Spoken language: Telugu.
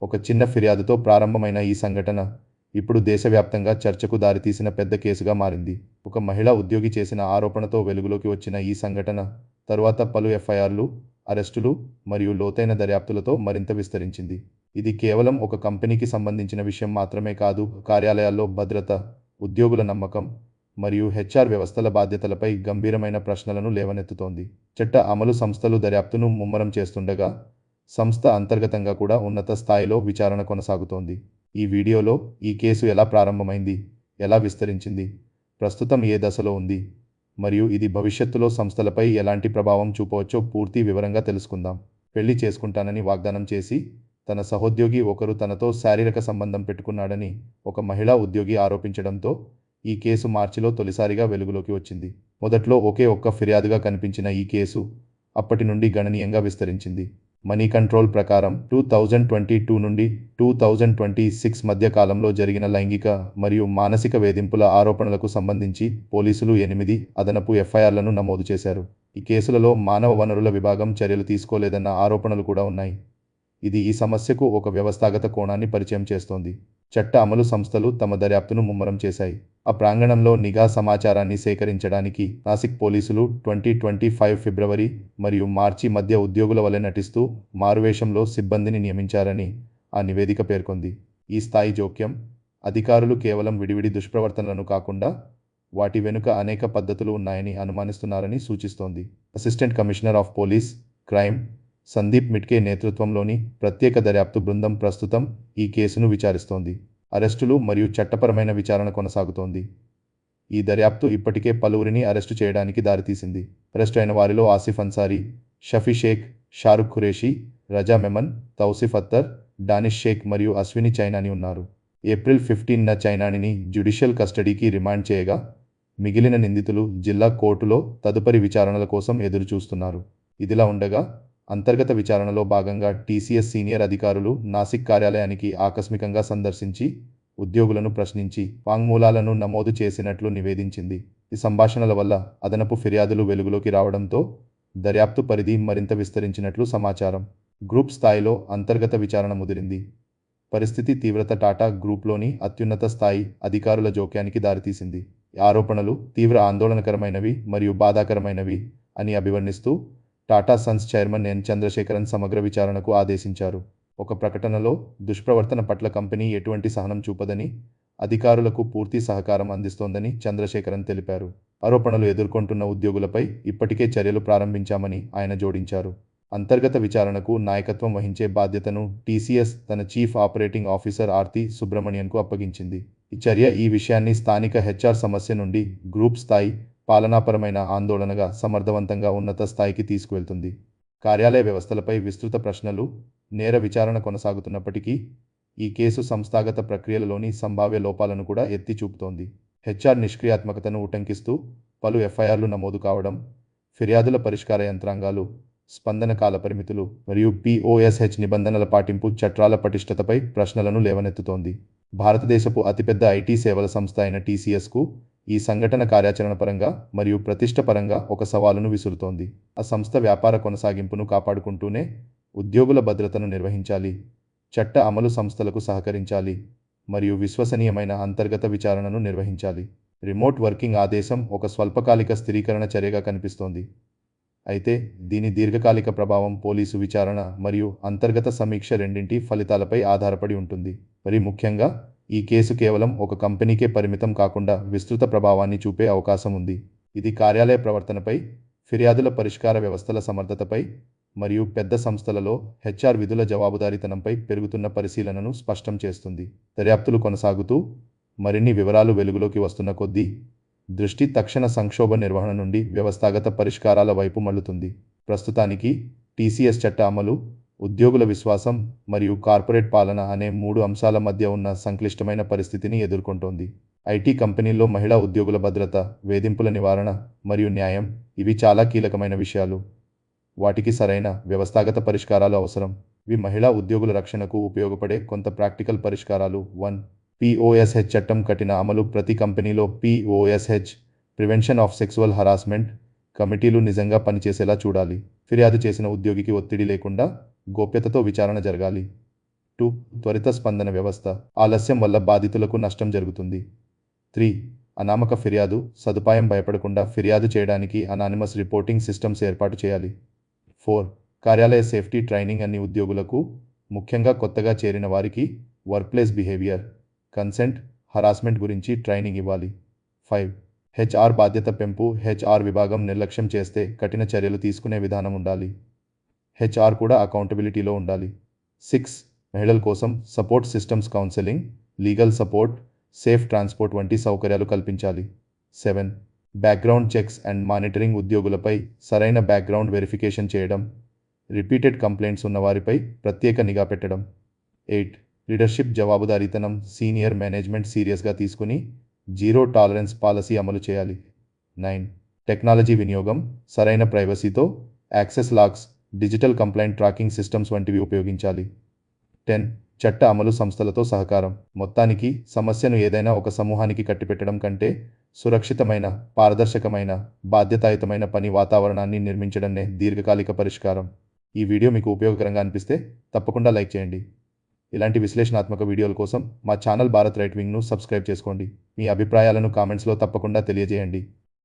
ఒక చిన్న ఫిర్యాదుతో ప్రారంభమైన ఈ సంఘటన ఇప్పుడు దేశవ్యాప్తంగా చర్చకు దారితీసిన పెద్ద కేసుగా మారింది. ఒక మహిళా ఉద్యోగి చేసిన ఆరోపణతో వెలుగులోకి వచ్చిన ఈ సంఘటన తరువాత పలు ఎఫ్ఐఆర్లు, అరెస్టులు మరియు లోతైన దర్యాప్తులతో మరింత విస్తరించింది. ఇది కేవలం ఒక కంపెనీకి సంబంధించిన విషయం మాత్రమే కాదు, కార్యాలయాల్లో భద్రత, ఉద్యోగుల నమ్మకం మరియు హెచ్ఆర్ వ్యవస్థల బాధ్యతలపై గంభీరమైన ప్రశ్నలను లేవనెత్తుతోంది. చట్ట అమలు సంస్థలు దర్యాప్తును ముమ్మరం చేస్తుండగా, సంస్థ అంతర్గతంగా కూడా ఉన్నత స్థాయిలో విచారణ కొనసాగుతోంది. ఈ వీడియోలో ఈ కేసు ఎలా ప్రారంభమైంది, ఎలా విస్తరించింది, ప్రస్తుతం ఏ దశలో ఉంది, మరియు ఇది భవిష్యత్తులో సంస్థలపై ఎలాంటి ప్రభావం చూపవచ్చో పూర్తి వివరంగా తెలుసుకుందాం. పెళ్లి చేసుకుంటానని వాగ్దానం చేసి, తన సహోద్యోగి ఒకరు తనతో శారీరక సంబంధం పెట్టుకున్నాడని ఒక మహిళా ఉద్యోగి ఆరోపించడంతో ఈ కేసు మార్చిలో తొలిసారిగా వెలుగులోకి వచ్చింది. మొదట్లో ఒకే ఒక్క ఫిర్యాదుగా కనిపించిన ఈ కేసు అప్పటి నుండి గణనీయంగా విస్తరించింది. మనీ కంట్రోల్ ప్రకారం 2022 నుండి 2026 మధ్య కాలంలో జరిగిన లైంగిక మరియు మానసిక వేధింపుల ఆరోపణలకు సంబంధించి పోలీసులు 8 అదనపు ఎఫ్ఐఆర్లను నమోదు చేశారు. ఈ కేసులలో మానవ వనరుల విభాగం చర్యలు తీసుకోలేదన్న ఆరోపణలు కూడా ఉన్నాయి. ఇది ఈ సమస్యకు ఒక వ్యవస్థాగత కోణాన్ని పరిచయం చేస్తోంది. చట్ట అమలు సంస్థలు తమ దర్యాప్తును ముమ్మరం చేశాయి. ఆ ప్రాంగణంలో నిఘా సమాచారాన్ని సేకరించడానికి నాసిక్ పోలీసులు 2025 ఫిబ్రవరి మరియు మార్చి మధ్య ఉద్యోగుల వలె నటిస్తూ మారువేషంలో సిబ్బందిని నియమించారని ఆ నివేదిక పేర్కొంది. ఈ స్థాయి జోక్యం అధికారులు కేవలం విడివిడి దుష్ప్రవర్తనలను కాకుండా వాటి వెనుక అనేక పద్ధతులు ఉన్నాయని అనుమానిస్తున్నారని సూచిస్తోంది. Assistant commissioner of police, crime Sandeep Mitke నేతృత్వంలోని ప్రత్యేక దర్యాప్తు బృందం ప్రస్తుతం ఈ కేసును విచారిస్తోంది. అరెస్టులు మరియు చట్టపరమైన విచారణ కొనసాగుతోంది. ఈ దర్యాప్తు ఇప్పటికే పలువురిని అరెస్టు చేయడానికి దారితీసింది. అరెస్టు అయిన వారిలో ఆసిఫ్ అన్సారీ, షఫీ షేక్, షారుఖ్ ఖురేషీ, రజా మెమన్, తౌసిఫ్ అత్తర్, డానిష్ షేక్ మరియు అశ్విని చైనాని ఉన్నారు. ఏప్రిల్ 15న చైనానిని జ్యుడిషియల్ కస్టడీకి రిమాండ్ చేయగా, మిగిలిన నిందితులు జిల్లా కోర్టులో తదుపరి విచారణల కోసం ఎదురుచూస్తున్నారు. ఇదిలా ఉండగా, అంతర్గత విచారణలో భాగంగా టీసీఎస్ సీనియర్ అధికారులు నాసిక్ కార్యాలయానికి ఆకస్మికంగా సందర్శించి ఉద్యోగులను ప్రశ్నించి వాంగ్మూలాలను నమోదు చేసినట్లు నివేదించింది. ఈ సంభాషణల వల్ల అదనపు ఫిర్యాదులు వెలుగులోకి రావడంతో దర్యాప్తు పరిధి మరింత విస్తరించినట్లు సమాచారం. గ్రూప్ స్థాయిలో అంతర్గత విచారణ ముదిరింది. పరిస్థితి తీవ్రత టాటా గ్రూప్లోని అత్యున్నత స్థాయి అధికారుల జోక్యానికి దారితీసింది. ఈ ఆరోపణలు తీవ్ర ఆందోళనకరమైనవి మరియు బాధాకరమైనవి అని అభివర్ణిస్తూ Tata sons chairman N Chandrasekaran సమగ్ర విచారణకు ఆదేశించారు. ఒక ప్రకటనలో దుష్ప్రవర్తన పట్ల కంపెనీ ఎటువంటి సహనం చూపదని, అధికారులకు పూర్తి సహకారం అందిస్తోందని చంద్రశేఖరన్ తెలిపారు. ఆరోపణలు ఎదుర్కొంటున్న ఉద్యోగులపై ఇప్పటికే చర్యలు ప్రారంభించామని ఆయన జోడించారు. అంతర్గత విచారణకు నాయకత్వం వహించే బాధ్యతను టీసీఎస్ తన చీఫ్ ఆపరేటింగ్ ఆఫీసర్ ఆర్తి సుబ్రమణియన్కు అప్పగించింది. ఈ చర్య ఈ విషయాన్ని స్థానిక హెచ్ఆర్ సమస్య నుండి గ్రూప్ స్థాయి పాలనాపరమైన ఆందోళనగా సమర్థవంతంగా ఉన్నత స్థాయికి తీసుకువెళ్తుంది. కార్యాలయ వ్యవస్థలపై విస్తృత ప్రశ్నలు, నేర విచారణ కొనసాగుతున్నప్పటికీ ఈ కేసు సంస్థాగత ప్రక్రియలలోని సంభావ్య లోపాలను కూడా ఎత్తి చూపుతోంది. హెచ్ఆర్ నిష్క్రియాత్మకతను ఉటంకిస్తూ పలు ఎఫ్ఐఆర్లు నమోదు కావడం, ఫిర్యాదుల పరిష్కార యంత్రాంగాలు, స్పందన కాల పరిమితులు మరియు పిఓఎస్హెచ్ నిబంధనల పాటింపు చట్టాల పటిష్టతపై ప్రశ్నలను లేవనెత్తుతోంది. భారతదేశపు అతిపెద్ద ఐటీ సేవల సంస్థ అయిన టీసీఎస్కు ఈ సంఘటన కార్యాచరణ పరంగా మరియు ప్రతిష్ట పరంగా ఒక సవాలును విసురుతోంది. ఆ సంస్థ వ్యాపార కొనసాగింపును కాపాడుకుంటూనే ఉద్యోగుల భద్రతను నిర్వహించాలి, చట్ట అమలు సంస్థలకు సహకరించాలి మరియు విశ్వసనీయమైన అంతర్గత విచారణను నిర్వహించాలి. రిమోట్ వర్కింగ్ ఆదేశం ఒక స్వల్పకాలిక స్థిరీకరణ చర్యగా కనిపిస్తోంది. అయితే దీని దీర్ఘకాలిక ప్రభావం పోలీసు విచారణ మరియు అంతర్గత సమీక్ష రెండింటి ఫలితాలపై ఆధారపడి ఉంటుంది. మరి ముఖ్యంగా ఈ కేసు కేవలం ఒక కంపెనీకే పరిమితం కాకుండా విస్తృత ప్రభావాన్ని చూపే అవకాశం ఉంది. ఇది కార్యాలయ ప్రవర్తనపై, ఫిర్యాదుల పరిష్కార వ్యవస్థల సమర్థతపై మరియు పెద్ద సంస్థలలో హెచ్ఆర్ విధుల జవాబుదారీతనంపై పెరుగుతున్న పరిశీలనను స్పష్టం చేస్తుంది. దర్యాప్తులు కొనసాగుతూ మరిన్ని వివరాలు వెలుగులోకి వస్తున్న కొద్దీ దృష్టి తక్షణ సంక్షోభ నిర్వహణ నుండి వ్యవస్థాగత పరిష్కారాల వైపు మళ్లుతుంది. ప్రస్తుతానికి టీసీఎస్ చట్ట అమలు, ఉద్యోగుల విశ్వాసం మరియు కార్పొరేట్ పాలన అనే 3 అంశాల మధ్య ఉన్న సంక్లిష్టమైన పరిస్థితిని ఎదుర్కొంటోంది. ఐటీ కంపెనీల్లో మహిళా ఉద్యోగుల భద్రత, వేధింపుల నివారణ మరియు న్యాయం ఇవి చాలా కీలకమైన విషయాలు. వాటికి సరైన వ్యవస్థాగత పరిష్కారాలు అవసరం. ఇవి మహిళా ఉద్యోగుల రక్షణకు ఉపయోగపడే కొంత ప్రాక్టికల్ పరిష్కారాలు. 1. పిఓఎస్హెచ్ చట్టం కఠిన అమలు. ప్రతి కంపెనీలో పిఓఎస్హెచ్ ప్రివెన్షన్ ఆఫ్ సెక్సువల్ హరాస్మెంట్ కమిటీలు నిజంగా పనిచేసేలా చూడాలి. ఫిర్యాదు చేసిన ఉద్యోగికి ఒత్తిడి లేకుండా గోప్యతతో విచారణ జరగాలి. 2. త్వరిత స్పందన వ్యవస్థ. ఆలస్యం వల్ల బాధితులకు నష్టం జరుగుతుంది. 3. అనామక ఫిర్యాదు సదుపాయం. భయపడకుండా ఫిర్యాదు చేయడానికి అనానిమస్ రిపోర్టింగ్ సిస్టమ్స్ ఏర్పాటు చేయాలి. 4. కార్యాలయ సేఫ్టీ ట్రైనింగ్. అన్ని ఉద్యోగులకు, ముఖ్యంగా కొత్తగా చేరిన వారికి వర్క్ప్లేస్ బిహేవియర్, కన్సెంట్, హరాస్మెంట్ గురించి ట్రైనింగ్ ఇవ్వాలి. 5. హెచ్ఆర్ బాధ్యత పెంపు. హెచ్ఆర్ విభాగం నిర్లక్ష్యం చేస్తే కఠిన చర్యలు తీసుకునే విధానం ఉండాలి. హెచ్ఆర్ కూడా అకౌంటబిలిటీలో ఉండాలి. 6. మహిళల కోసం support systems. Counselling, legal support, safe transport వంటి సౌకర్యాలు కల్పించాలి. 7. Background checks and monitoring. ఉద్యోగులపై సరైన బ్యాక్గ్రౌండ్ వెరిఫికేషన్ చేయడం, రిపీటెడ్ కంప్లైంట్స్ ఉన్నవారిపై ప్రత్యేక నిఘా పెట్టడం. 8. లీడర్షిప్ జవాబుదారీతనం. సీనియర్ మేనేజ్మెంట్ సీరియస్గా తీసుకుని జీరో టాలరెన్స్ పాలసీ అమలు చేయాలి. 9. టెక్నాలజీ వినియోగం. సరైన ప్రైవసీతో access locks, digital complaint tracking systems వంటివి ఉపయోగించాలి. 10. చట్ట అమలు సంస్థలతో సహకారం. మొత్తానికి సమస్యను ఏదైనా ఒక సమూహానికి కట్టిపెట్టడం కంటే సురక్షితమైన, పారదర్శకమైన, బాధ్యతాయుతమైన పని వాతావరణాన్ని నిర్మించడమే దీర్ఘకాలిక పరిష్కారం. ఈ వీడియో మీకు ఉపయోగకరంగా అనిపిస్తే తప్పకుండా లైక్ చేయండి. ఇలాంటి విశ్లేషణాత్మక వీడియోల కోసం మా ఛానల్ భారత్ రైట్ వింగ్ను సబ్స్క్రైబ్ చేసుకోండి. మీ అభిప్రాయాలను కామెంట్స్లో తప్పకుండా తెలియజేయండి.